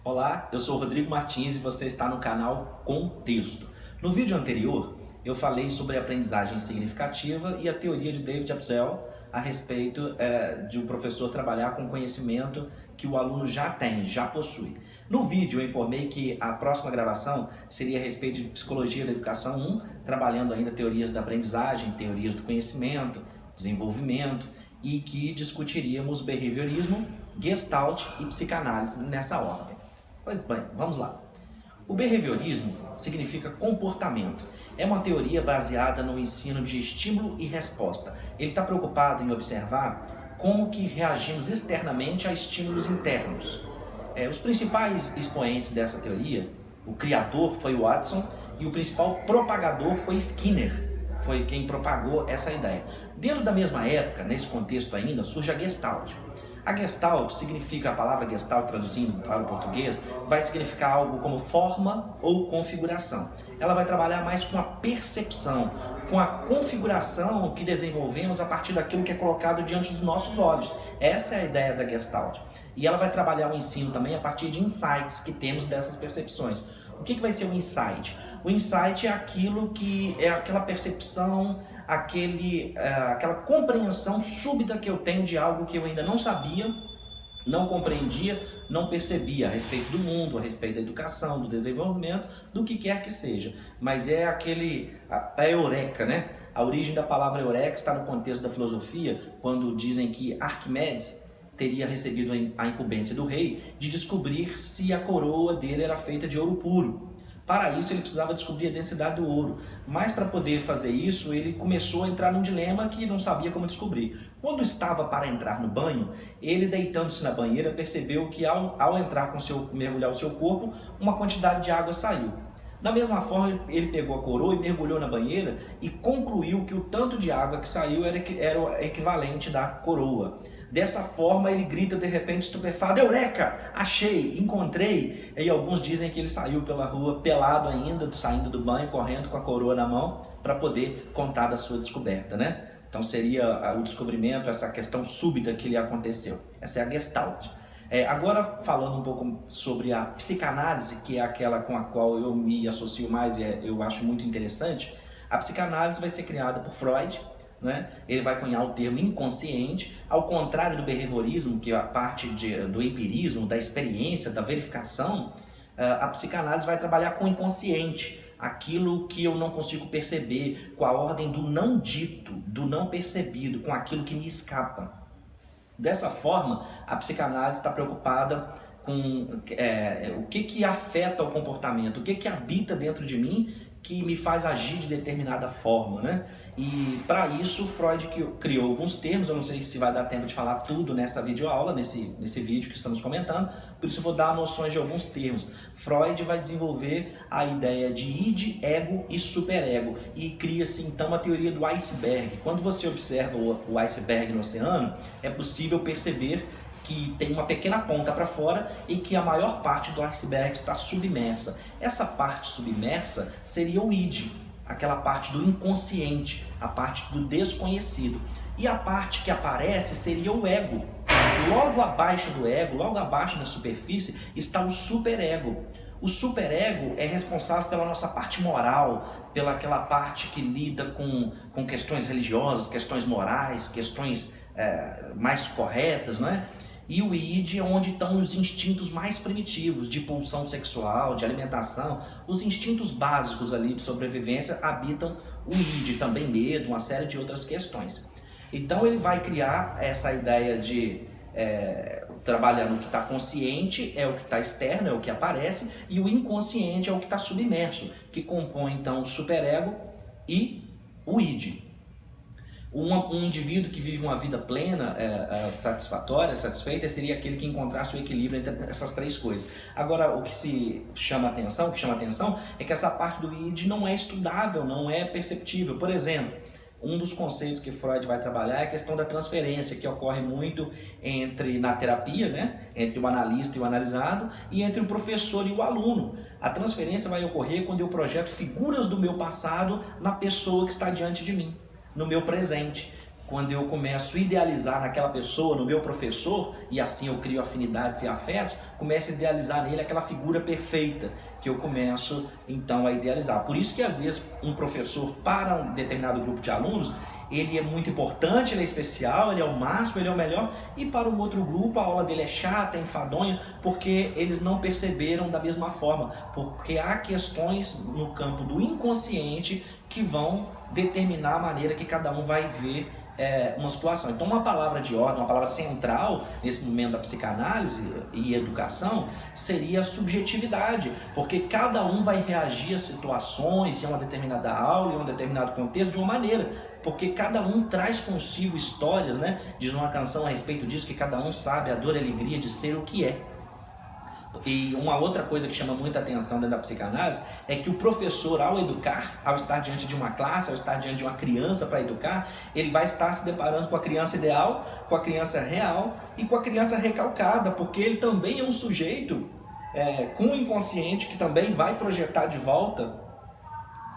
Olá, eu sou o Rodrigo Martins e você está no canal Contexto. No vídeo anterior, eu falei sobre a aprendizagem significativa e a teoria de David Appel a respeito de um professor trabalhar com conhecimento que o aluno já tem, já possui. No vídeo eu informei que a próxima gravação seria a respeito de Psicologia da Educação 1, trabalhando ainda teorias da aprendizagem, teorias do conhecimento, desenvolvimento, e que discutiríamos behaviorismo, Gestalt e psicanálise nessa ordem. Pois bem, vamos lá. O behaviorismo significa comportamento. É uma teoria baseada no ensino de estímulo e resposta. Ele está preocupado em observar como que reagimos externamente a estímulos internos. Os principais expoentes dessa teoria, o criador foi o Watson e o principal propagador foi Skinner. Foi quem propagou essa ideia. Dentro da mesma época, nesse contexto ainda, surge a Gestalt. A Gestalt significa, a palavra Gestalt traduzindo para o português, vai significar algo como forma ou configuração. Ela vai trabalhar mais com a percepção, com a configuração que desenvolvemos a partir daquilo que é colocado diante dos nossos olhos. Essa é a ideia da Gestalt. E ela vai trabalhar o ensino também a partir de insights que temos dessas percepções. O que vai ser o insight? O insight é aquilo que é aquela percepção, aquela compreensão súbita que eu tenho de algo que eu ainda não sabia, não compreendia, não percebia a respeito do mundo, a respeito da educação, do desenvolvimento, do que quer que seja. Mas é a eureka, né? A origem da palavra eureka está no contexto da filosofia, quando dizem que Arquimedes teria recebido a incumbência do rei de descobrir se a coroa dele era feita de ouro puro. Para isso ele precisava descobrir a densidade do ouro, mas para poder fazer isso ele começou a entrar num dilema que não sabia como descobrir. Quando estava para entrar no banho, ele deitando-se na banheira percebeu que ao entrar mergulhar o seu corpo, uma quantidade de água saiu. Da mesma forma ele pegou a coroa e mergulhou na banheira e concluiu que o tanto de água que saiu era o equivalente da coroa. Dessa forma ele grita de repente estupefado: Eureka! Achei, encontrei! E alguns dizem que ele saiu pela rua pelado ainda, saindo do banho, correndo com a coroa na mão para poder contar da sua descoberta, né? Então seria o descobrimento, essa questão súbita que lhe aconteceu. Essa é a Gestalt. Agora falando um pouco sobre a psicanálise, que é aquela com a qual eu me associo mais e eu acho muito interessante. A psicanálise vai ser criada por Freud, né? Ele vai cunhar o termo inconsciente, ao contrário do behaviorismo, que é a parte do empirismo, da experiência, da verificação. A psicanálise vai trabalhar com o inconsciente, aquilo que eu não consigo perceber, com a ordem do não dito, do não percebido, com aquilo que me escapa. Dessa forma, a psicanálise está preocupada com o que afeta o comportamento, o que habita dentro de mim que me faz agir de determinada forma, né? E para isso Freud criou alguns termos. Eu não sei se vai dar tempo de falar tudo nessa videoaula, nesse vídeo que estamos comentando, por isso eu vou dar noções de alguns termos. Freud vai desenvolver a ideia de id, ego e superego e cria-se então a teoria do iceberg. Quando você observa o iceberg no oceano, é possível perceber que tem uma pequena ponta para fora e que a maior parte do iceberg está submersa. Essa parte submersa seria o id, aquela parte do inconsciente, a parte do desconhecido. E a parte que aparece seria o ego. Logo abaixo do ego, logo abaixo da superfície, está o superego. O superego é responsável pela nossa parte moral, pela aquela parte que lida com questões religiosas, questões morais, questões mais corretas, né? E o id é onde estão os instintos mais primitivos, de pulsão sexual, de alimentação. Os instintos básicos ali de sobrevivência habitam o id, também medo, uma série de outras questões. Então ele vai criar essa ideia de trabalhar no que está consciente, é o que está externo, é o que aparece, e o inconsciente é o que está submerso, que compõe então o superego e o id. Um indivíduo que vive uma vida plena, satisfatória, satisfeita, seria aquele que encontrasse o equilíbrio entre essas três coisas. Agora, o que chama atenção é que essa parte do id não é estudável, não é perceptível. Por exemplo, um dos conceitos que Freud vai trabalhar é a questão da transferência, que ocorre muito na terapia, né? Entre o analista e o analisado, e entre o professor e o aluno. A transferência vai ocorrer quando eu projeto figuras do meu passado na pessoa que está diante de mim, no meu presente. quando eu começo a idealizar naquela pessoa, no meu professor, e assim eu crio afinidades e afetos, começo a idealizar nele aquela figura perfeita que eu começo então a idealizar. Por isso que às vezes um professor para um determinado grupo de alunos, ele é muito importante, ele é especial, ele é o máximo, ele é o melhor, e para um outro grupo a aula dele é chata, enfadonha, porque eles não perceberam da mesma forma, porque há questões no campo do inconsciente que vão determinar a maneira que cada um vai ver uma situação. Então uma palavra de ordem, uma palavra central nesse momento da psicanálise e educação seria a subjetividade, porque cada um vai reagir a situações, em uma determinada aula, em um determinado contexto, de uma maneira, porque cada um traz consigo histórias, né? Diz uma canção a respeito disso, que cada um sabe a dor e a alegria de ser o que é. E uma outra coisa que chama muita atenção dentro da psicanálise é que o professor, ao educar, ao estar diante de uma classe, ao estar diante de uma criança para educar, ele vai estar se deparando com a criança ideal, com a criança real e com a criança recalcada, porque ele também é um sujeito com um inconsciente que também vai projetar de volta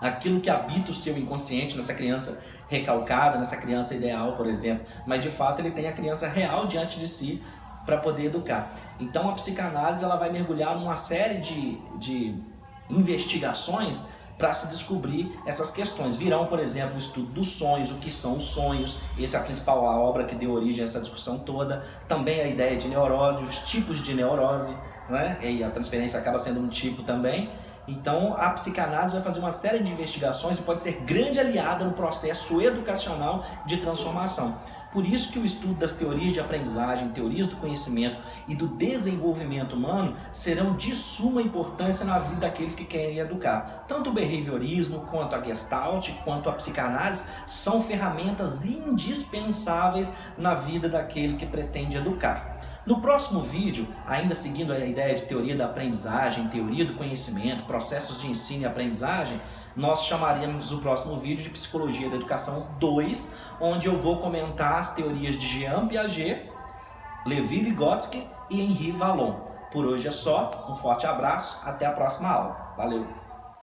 aquilo que habita o seu inconsciente nessa criança recalcada, nessa criança ideal, por exemplo. Mas de fato ele tem a criança real diante de si para poder educar. Então a psicanálise ela vai mergulhar numa série de investigações para se descobrir essas questões. Virão, por exemplo, o estudo dos sonhos, o que são os sonhos, essa é a principal obra que deu origem a essa discussão toda. Também a ideia de neurose, os tipos de neurose, né? E a transferência acaba sendo um tipo também. Então a psicanálise vai fazer uma série de investigações e pode ser grande aliada no processo educacional de transformação. Por isso que o estudo das teorias de aprendizagem, teorias do conhecimento e do desenvolvimento humano serão de suma importância na vida daqueles que querem educar. Tanto o behaviorismo, quanto a Gestalt, quanto a psicanálise são ferramentas indispensáveis na vida daquele que pretende educar. No próximo vídeo, ainda seguindo a ideia de teoria da aprendizagem, teoria do conhecimento, processos de ensino e aprendizagem, nós chamaremos o próximo vídeo de Psicologia da Educação 2, onde eu vou comentar as teorias de Jean Piaget, Levi Vygotsky e Henri Vallon. Por hoje é só, um forte abraço, até a próxima aula. Valeu!